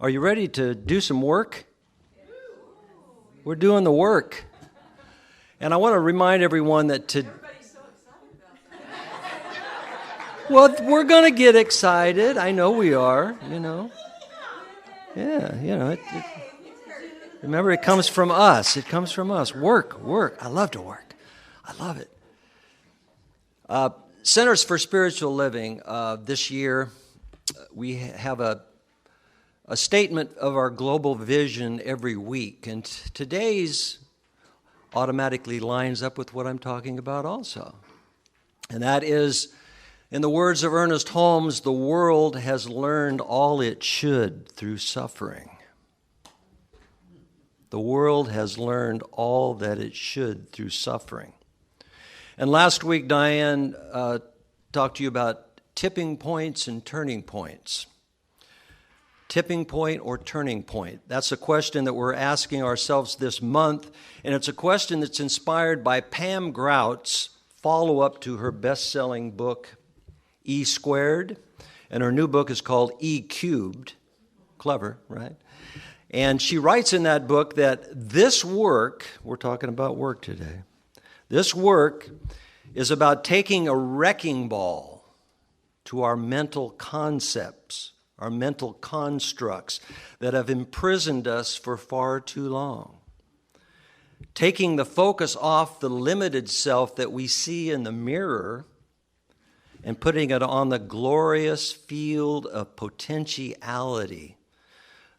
Are you ready to do some work? We're doing the work. And I want to remind everyone that Everybody's so excited about that. well, we're going to get excited. I know we are, Yeah, remember, it comes from us. It comes from us. Work. I love to work. I love it. Centers for Spiritual Living, this year, we have a statement of our global vision every week. And today's automatically lines up with what I'm talking about also. And that is, in the words of Ernest Holmes, the world has learned all it should through suffering. The world has learned all that it should through suffering. And last week, Diane talked to you about tipping points and turning points. Tipping point or turning point? That's a question that we're asking ourselves this month, and it's a question that's inspired by Pam Grout's follow-up to her best-selling book, E Squared, and her new book is called E Cubed. Clever, right? And she writes in that book that this work, we're talking about work today, this work is about taking a wrecking ball to our mental concepts, our mental constructs that have imprisoned us for far too long. Taking the focus off the limited self that we see in the mirror and putting it on the glorious field of potentiality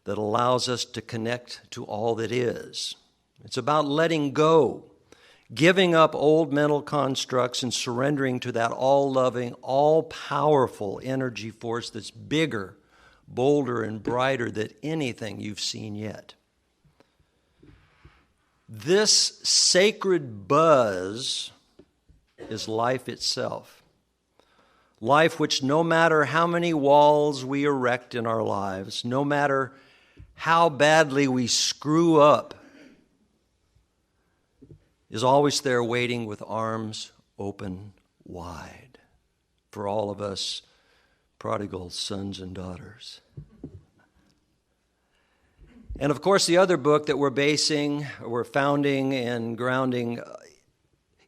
that allows us to connect to all that is. It's about letting go, giving up old mental constructs and surrendering to that all-loving, all-powerful energy force that's bigger, bolder, and brighter than anything you've seen yet. This sacred buzz is life itself. Life which, no matter how many walls we erect in our lives, no matter how badly we screw up, is always there waiting with arms open wide for all of us prodigal sons and daughters. And of course, the other book that we're founding and grounding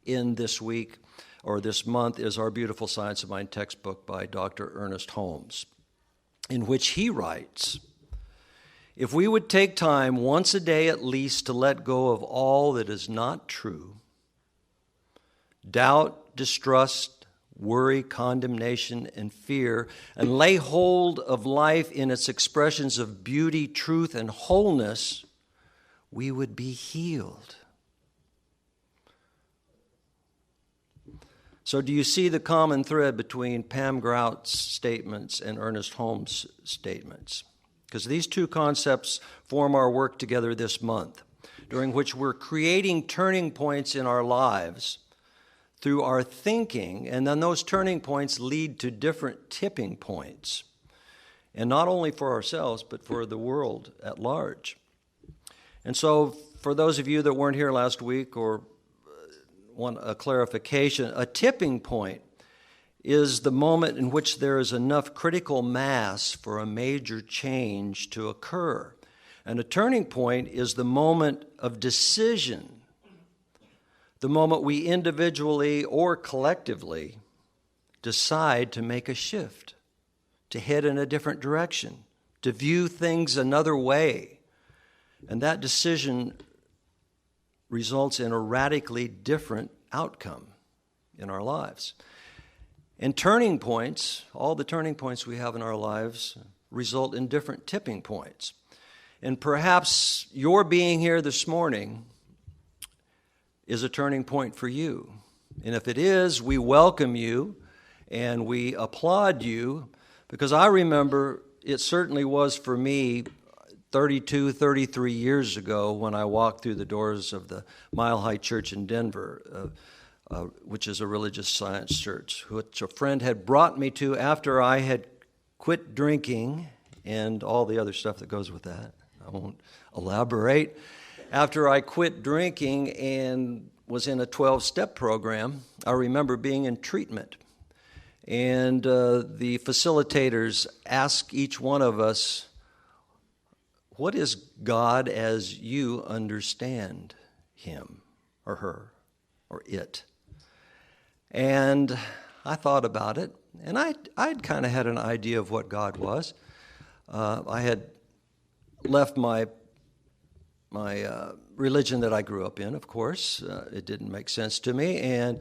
in this week or this month is our Beautiful Science of Mind textbook by Dr. Ernest Holmes, in which he writes, if we would take time once a day at least to let go of all that is not true, doubt, distrust, worry, condemnation, and fear, and lay hold of life in its expressions of beauty, truth, and wholeness, we would be healed. So do you see the common thread between Pam Grout's statements and Ernest Holmes' statements? Because these two concepts form our work together this month, during which we're creating turning points in our lives through our thinking, and then those turning points lead to different tipping points, and not only for ourselves, but for the world at large. And so for those of you that weren't here last week or want a clarification, a tipping point is the moment in which there is enough critical mass for a major change to occur. And a turning point is the moment of decision, the moment we individually or collectively decide to make a shift, to head in a different direction, to view things another way. And that decision results in a radically different outcome in our lives. And turning points, all the turning points we have in our lives, result in different tipping points. And perhaps your being here this morning is a turning point for you. And if it is, we welcome you and we applaud you, because I remember it certainly was for me 32, 33 years ago when I walked through the doors of the Mile High Church in Denver, which is a religious science church, which a friend had brought me to after I had quit drinking and all the other stuff that goes with that. I won't elaborate. After I quit drinking and was in a 12-step program, I remember being in treatment. And the facilitators asked each one of us what is God as you understand him or her or it? And I thought about it, and I'd kind of had an idea of what God was. I had left my religion that I grew up in, of course. It didn't make sense to me, and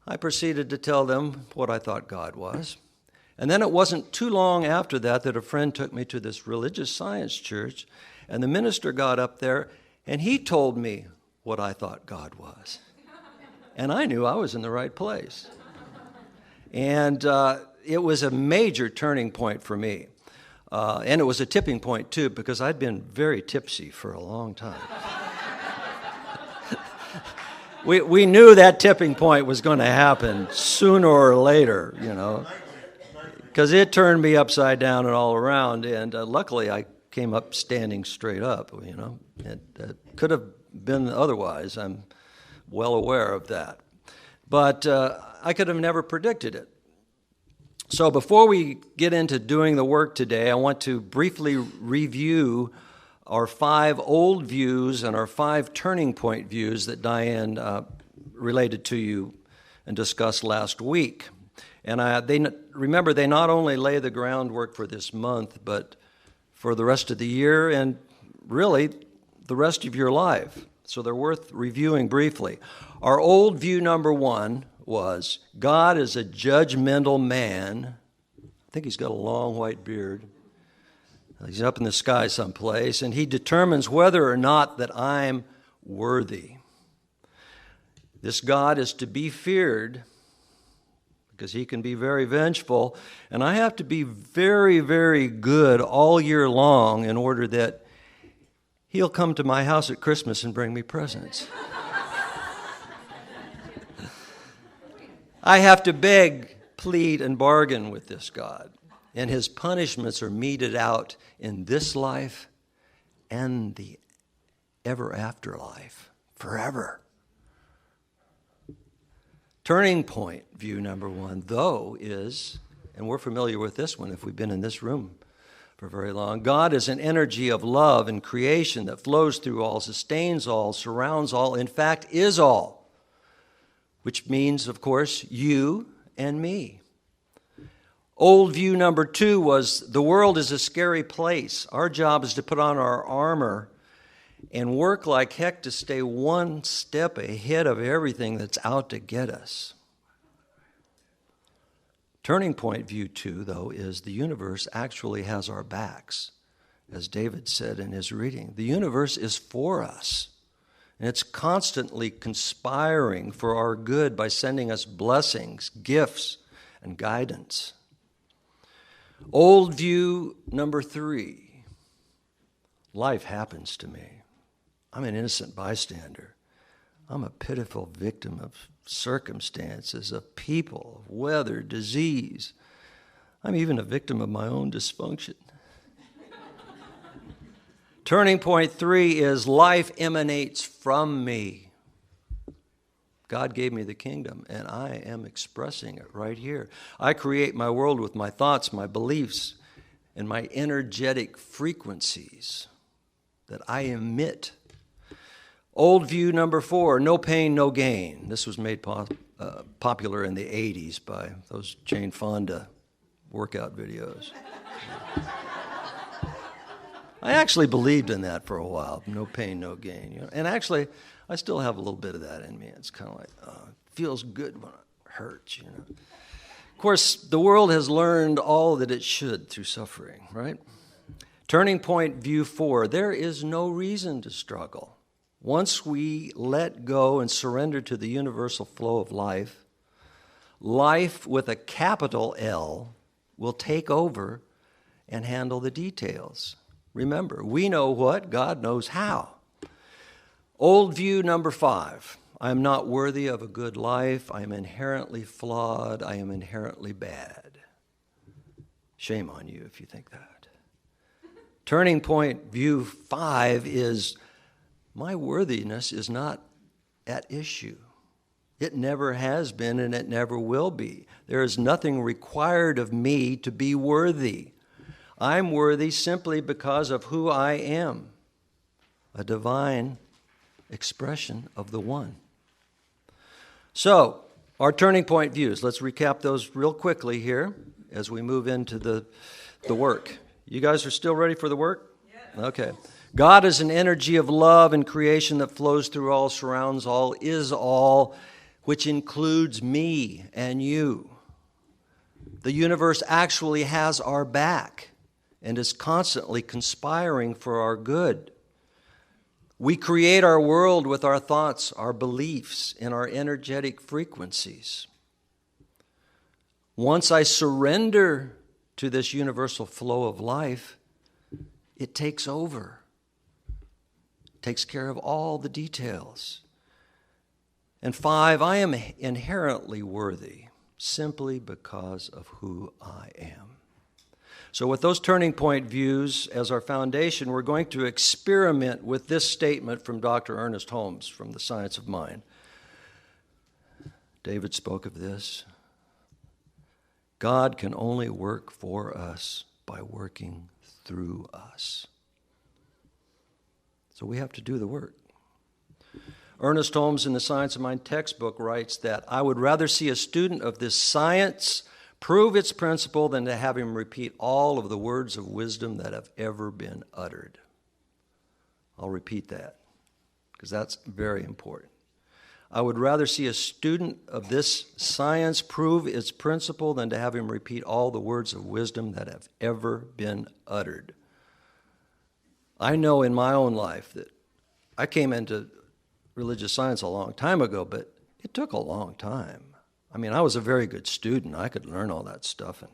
I proceeded to tell them what I thought God was. And then it wasn't too long after that a friend took me to this religious science church, and the minister got up there, and he told me what I thought God was. And I knew I was in the right place. And it was a major turning point for me. And it was a tipping point, too, because I'd been very tipsy for a long time. We knew that tipping point was going to happen sooner or later, because it turned me upside down and all around. And luckily, I came up standing straight up, It could have been otherwise. I'm well aware of that. But I could have never predicted it. So before we get into doing the work today, I want to briefly review our 5 old views and our 5 turning point views that Diane related to you and discussed last week. And remember, they not only lay the groundwork for this month, but for the rest of the year and really the rest of your life. So they're worth reviewing briefly. Our old view number 1 was God is a judgmental man. I think he's got a long white beard. He's up in the sky someplace, and he determines whether or not that I'm worthy. This God is to be feared because he can be very vengeful, and I have to be very, very good all year long in order that he'll come to my house at Christmas and bring me presents. I have to beg, plead, and bargain with this God. And his punishments are meted out in this life and the ever after life, forever. Turning point view number 1, though, is, and we're familiar with this one if we've been in this room for very long, God is an energy of love and creation that flows through all, sustains all, surrounds all, in fact, is all. Which means, of course, you and me. Old view number 2 was the world is a scary place. Our job is to put on our armor and work like heck to stay one step ahead of everything that's out to get us. Turning point view 2, though, is the universe actually has our backs. As David said in his reading, the universe is for us. And it's constantly conspiring for our good by sending us blessings, gifts, and guidance. Old view number 3. Life happens to me. I'm an innocent bystander. I'm a pitiful victim of circumstances, of people, of weather, disease. I'm even a victim of my own dysfunction. Turning point 3 is life emanates from me. God gave me the kingdom, and I am expressing it right here. I create my world with my thoughts, my beliefs, and my energetic frequencies that I emit. Old view number 4, no pain, no gain. This was made popular in the 80s by those Jane Fonda workout videos. I actually believed in that for a while. No pain, no gain. And actually, I still have a little bit of that in me. It's kind of like, it feels good when it hurts, Of course, the world has learned all that it should through suffering, right? Turning point view 4, there is no reason to struggle. Once we let go and surrender to the universal flow of life, life with a capital L will take over and handle the details. Remember, we know what, God knows how. Old view number 5, I am not worthy of a good life. I am inherently flawed. I am inherently bad. Shame on you if you think that. Turning point view 5 is my worthiness is not at issue. It never has been and it never will be. There is nothing required of me to be worthy. I'm worthy simply because of who I am, a divine expression of the One. So, our turning point views. Let's recap those real quickly here as we move into the work. You guys are still ready for the work? Yes. Okay. God is an energy of love and creation that flows through all, surrounds all, is all, which includes me and you. The universe actually has our back and is constantly conspiring for our good. We create our world with our thoughts, our beliefs, and our energetic frequencies. Once I surrender to this universal flow of life, it takes over. It takes care of all the details. And 5, I am inherently worthy simply because of who I am. So with those turning point views as our foundation, we're going to experiment with this statement from Dr. Ernest Holmes from The Science of Mind. David spoke of this. God can only work for us by working through us. So we have to do the work. Ernest Holmes in the Science of Mind textbook writes that I would rather see a student of this science prove its principle than to have him repeat all of the words of wisdom that have ever been uttered. I'll repeat that because that's very important. I would rather see a student of this science prove its principle than to have him repeat all the words of wisdom that have ever been uttered. I know in my own life that I came into religious science a long time ago, but it took a long time. I mean, I was a very good student. I could learn all that stuff and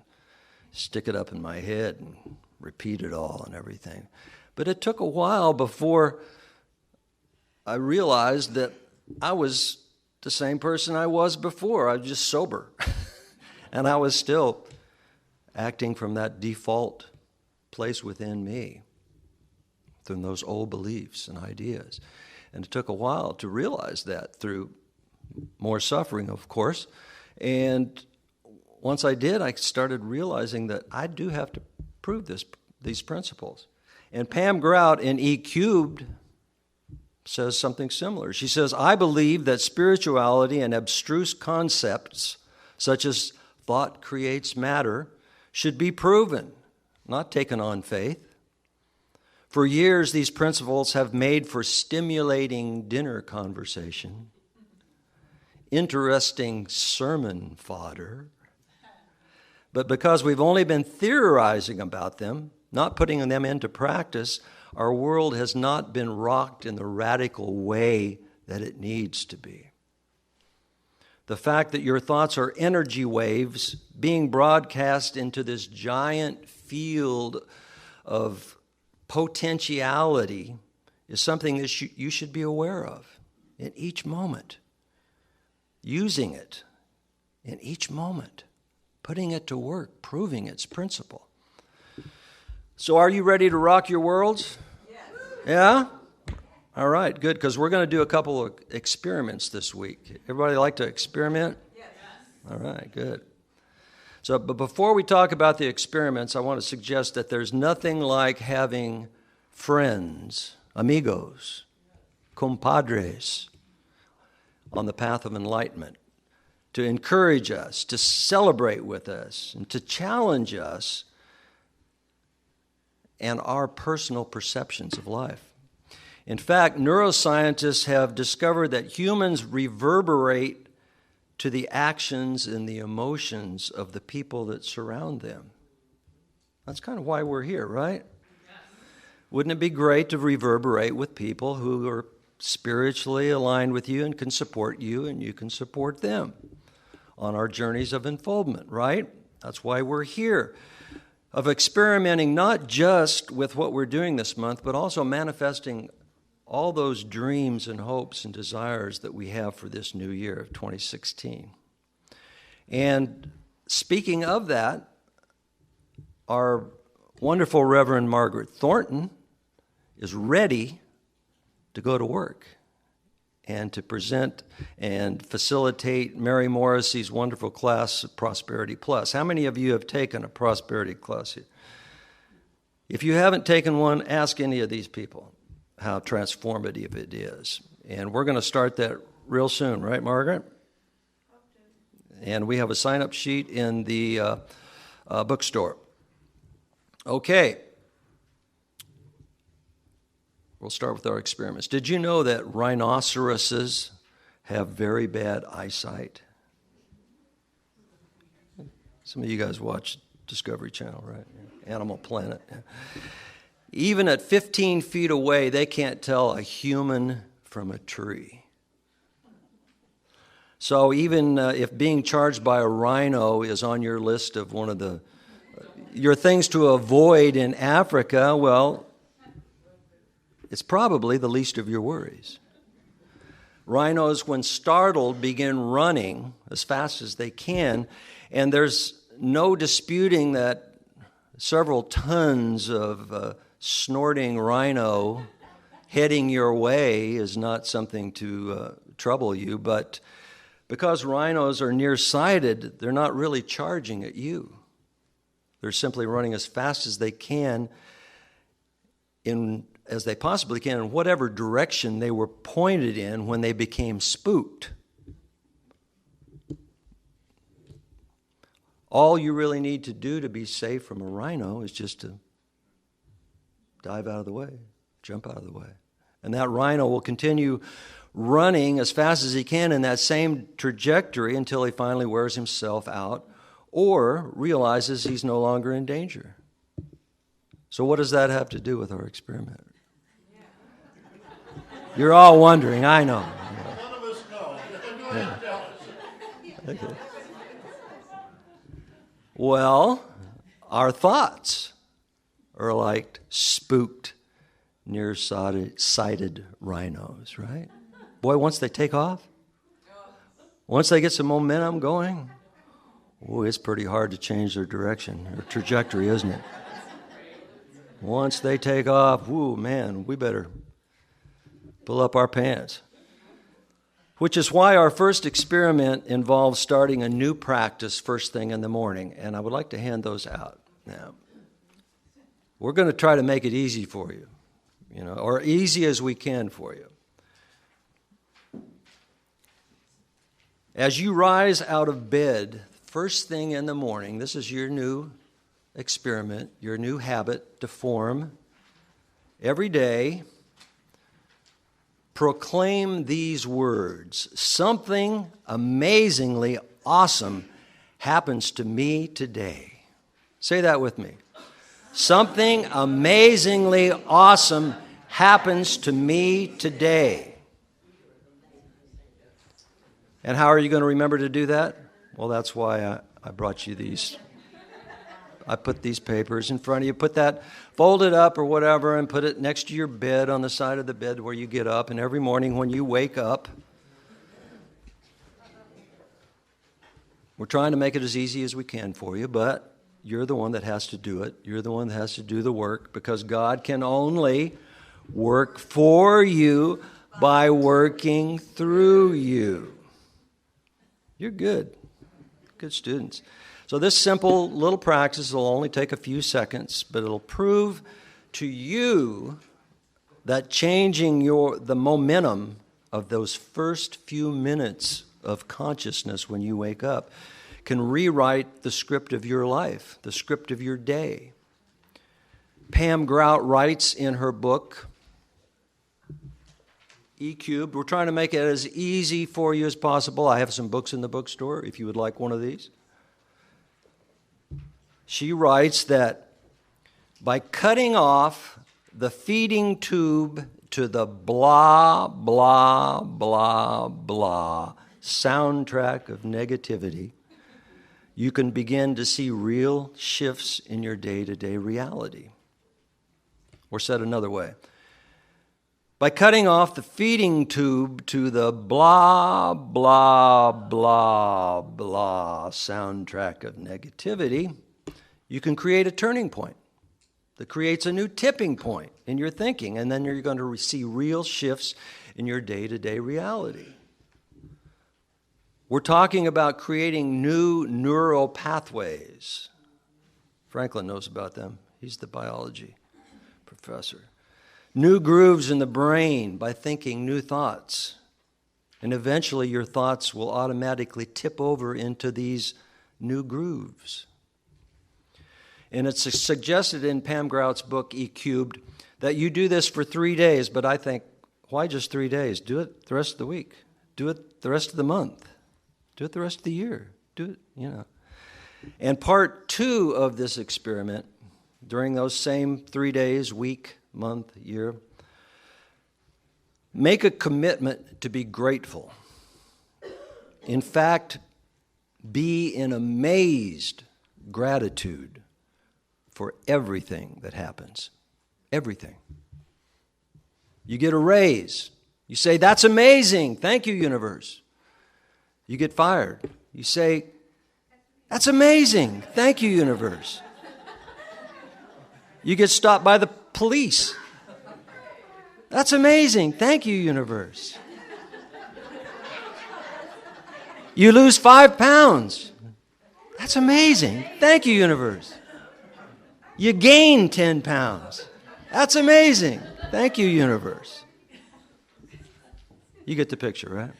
stick it up in my head and repeat it all and everything. But it took a while before I realized that I was the same person I was before. I was just sober. And I was still acting from that default place within me, from those old beliefs and ideas. And it took a while to realize that through more suffering, of course. And once I did, I started realizing that I do have to prove these principles. And Pam Grout in E Cubed says something similar. She says, I believe that spirituality and abstruse concepts, such as thought creates matter, should be proven, not taken on faith. For years, these principles have made for stimulating dinner conversation, interesting sermon fodder. But because we've only been theorizing about them, not putting them into practice, our world has not been rocked in the radical way that it needs to be. The fact that your thoughts are energy waves being broadcast into this giant field of potentiality is something that you should be aware of in each moment. Using it in each moment, putting it to work, proving its principle. So are you ready to rock your worlds? Yes. Yeah? All right, good, because we're going to do a couple of experiments this week. Everybody like to experiment? Yes. All right, good. So, but before we talk about the experiments, I want to suggest that there's nothing like having friends, amigos, compadres, on the path of enlightenment, to encourage us, to celebrate with us, and to challenge us and our personal perceptions of life. In fact, neuroscientists have discovered that humans reverberate to the actions and the emotions of the people that surround them. That's kind of why we're here, right? Yes. Wouldn't it be great to reverberate with people who are spiritually aligned with you and can support you and you can support them on our journeys of unfoldment, right? That's why we're here, of experimenting not just with what we're doing this month, but also manifesting all those dreams and hopes and desires that we have for this new year of 2016. And speaking of that, our wonderful Reverend Margaret Thornton is ready to go to work and to present and facilitate Mary Morrissey's wonderful class, Prosperity Plus. How many of you have taken a Prosperity class here? If you haven't taken one, ask any of these people how transformative it is. And we're going to start that real soon, right, Margaret? And we have a sign-up sheet in the bookstore. Okay. We'll start with our experiments. Did you know that rhinoceroses have very bad eyesight? Some of you guys watch Discovery Channel, right? Animal Planet. Even at 15 feet away, they can't tell a human from a tree. So even if being charged by a rhino is on your list of one of your things to avoid in Africa, well, it's probably the least of your worries. Rhinos, when startled, begin running as fast as they can, and there's no disputing that several tons of snorting rhino heading your way is not something to trouble you, but because rhinos are nearsighted, they're not really charging at you. They're simply running as fast as they can as they possibly can in whatever direction they were pointed in when they became spooked. All you really need to do to be safe from a rhino is just to dive out of the way, jump out of the way. And that rhino will continue running as fast as he can in that same trajectory until he finally wears himself out or realizes he's no longer in danger. So what does that have to do with our experiment? You're all wondering, I know. None of us know. Yeah. Okay. Well, our thoughts are like spooked, nearsighted rhinos, right? Boy, once they take off, once they get some momentum going, it's pretty hard to change their direction or trajectory, isn't it? Once they take off, man, we better pull up our pants. Which is why our first experiment involves starting a new practice first thing in the morning. And I would like to hand those out now. We're going to try to make it easy for you, or easy as we can for you. As you rise out of bed first thing in the morning, this is your new experiment, your new habit to form every day. Proclaim these words: something amazingly awesome happens to me today. Say that with me. Something amazingly awesome happens to me today. And how are you going to remember to do that? Well, that's why I brought you these. I put these papers in front of you. Put that, fold it up or whatever, and put it next to your bed on the side of the bed where you get up. And every morning when you wake up, we're trying to make it as easy as we can for you, but you're the one that has to do it. You're the one that has to do the work, because God can only work for you by working through you. You're good. Good students. So this simple little practice will only take a few seconds, but it'll prove to you that changing the momentum of those first few minutes of consciousness when you wake up can rewrite the script of your life, the script of your day. Pam Grout writes in her book, E-Cubed. We're trying to make it as easy for you as possible. I have some books in the bookstore if you would like one of these. She writes that by cutting off the feeding tube to the blah, blah, blah, blah soundtrack of negativity, you can begin to see real shifts in your day-to-day reality. Or said another way, by cutting off the feeding tube to the blah, blah, blah, blah soundtrack of negativity, you can create a turning point that creates a new tipping point in your thinking, and then you're going to see real shifts in your day-to-day reality. We're talking about creating new neural pathways. Franklin knows about them. He's the biology professor. New grooves in the brain by thinking new thoughts. And eventually your thoughts will automatically tip over into these new grooves. And it's suggested in Pam Grout's book, E Cubed, that you do this for 3 days. But I think, why just 3 days? Do it the rest of the week. Do it the rest of the month. Do it the rest of the year. Do it, And part 2 of this experiment, during those same 3 days, week, month, year, make a commitment to be grateful. In fact, be in amazed gratitude for everything that happens. Everything. You get a raise. You say, that's amazing. Thank you, universe. You get fired. You say, that's amazing. Thank you, universe. You get stopped by the police. That's amazing. Thank you, universe. You lose 5 pounds. That's amazing. Thank you, universe. You gain 10 pounds. That's amazing. Thank you, universe. You get the picture, right?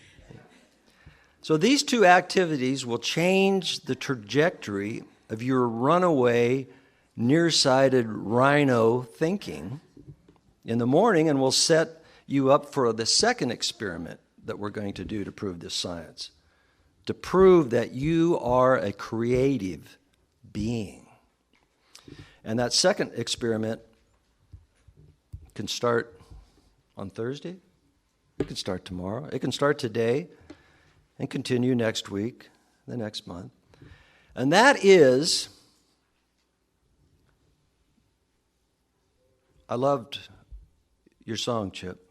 So these 2 activities will change the trajectory of your runaway, nearsighted rhino thinking in the morning, and will set you up for the second experiment that we're going to do to prove this science, to prove that you are a creative being. And that second experiment can start on Thursday. It can start tomorrow. It can start today and continue next week, the next month. And that is, I loved your song, Chip.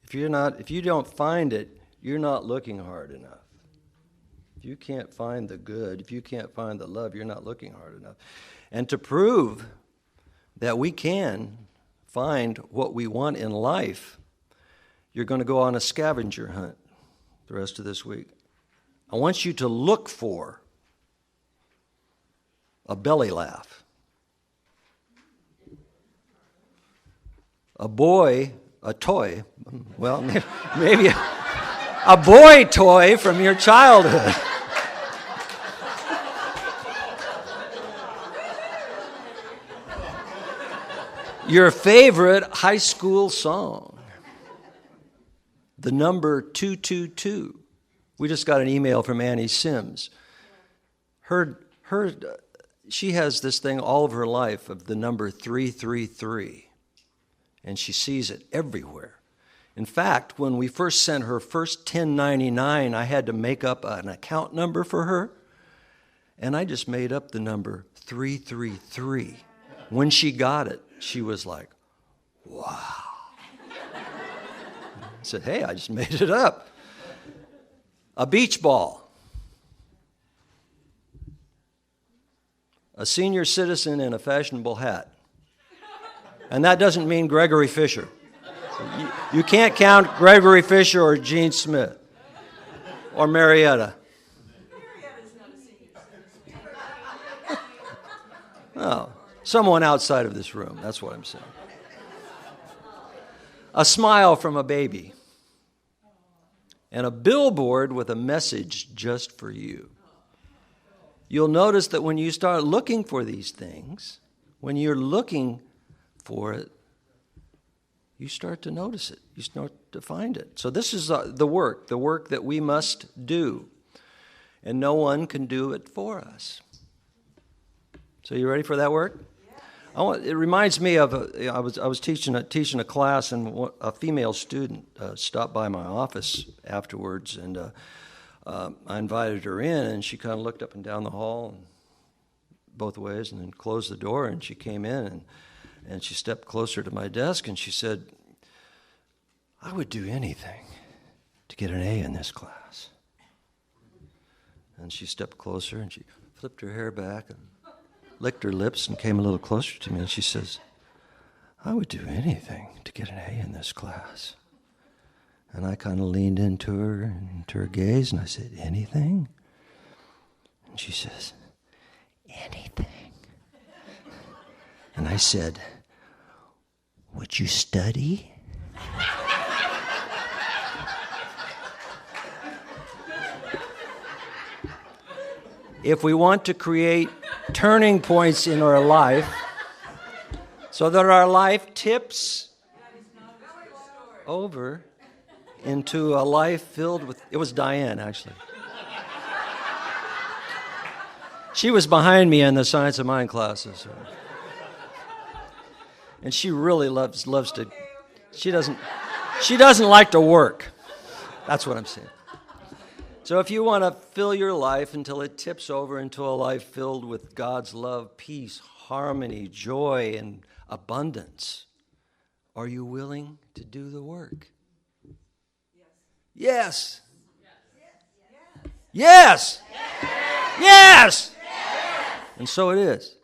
If you don't find it, you're not looking hard enough. If you can't find the good, if you can't find the love, you're not looking hard enough. And to prove that we can find what we want in life, you're going to go on a scavenger hunt the rest of this week. I want you to look for a belly laugh. A toy, well, maybe a boy toy from your childhood. Your favorite high school song. The number 222. We just got an email from Annie Sims. She has this thing all of her life of the number 333. And she sees it everywhere. In fact, when we first sent her first 1099, I had to make up an account number for her. And I just made up the number 333. When she got it, she was like, wow. I said, hey, I just made it up. A beach ball. A senior citizen in a fashionable hat. And that doesn't mean Gregory Fisher. You can't count Gregory Fisher or Gene Smith or Marietta. Marietta's not a senior citizen. No, someone outside of this room. That's what I'm saying. A smile from a baby. And a billboard with a message just for you. You'll notice that when you start looking for these things, when you're looking for it, you start to notice it. You start to find it. So this is the work that we must do. And no one can do it for us. So you ready for that work? It reminds me of, I was teaching a class, and a female student stopped by my office afterwards, and I invited her in, and she kind of looked up and down the hall and both ways and then closed the door, and she came in and she stepped closer to my desk and she said, I would do anything to get an A in this class. And she stepped closer and she flipped her hair back and licked her lips and came a little closer to me, and she says, I would do anything to get an A in this class. And I kind of leaned into her gaze, and I said, anything? And she says, anything. And I said, Did you study? If we want to create turning points in our life so that our life tips over into a life filled with, it was Diane, actually. She was behind me in the Science of Mind classes. And she really loves to, she doesn't like to work. That's what I'm saying. So if you want to fill your life until it tips over into a life filled with God's love, peace, harmony, joy, and abundance, are you willing to do the work? Yes. Yes. Yes. Yes. And so it is.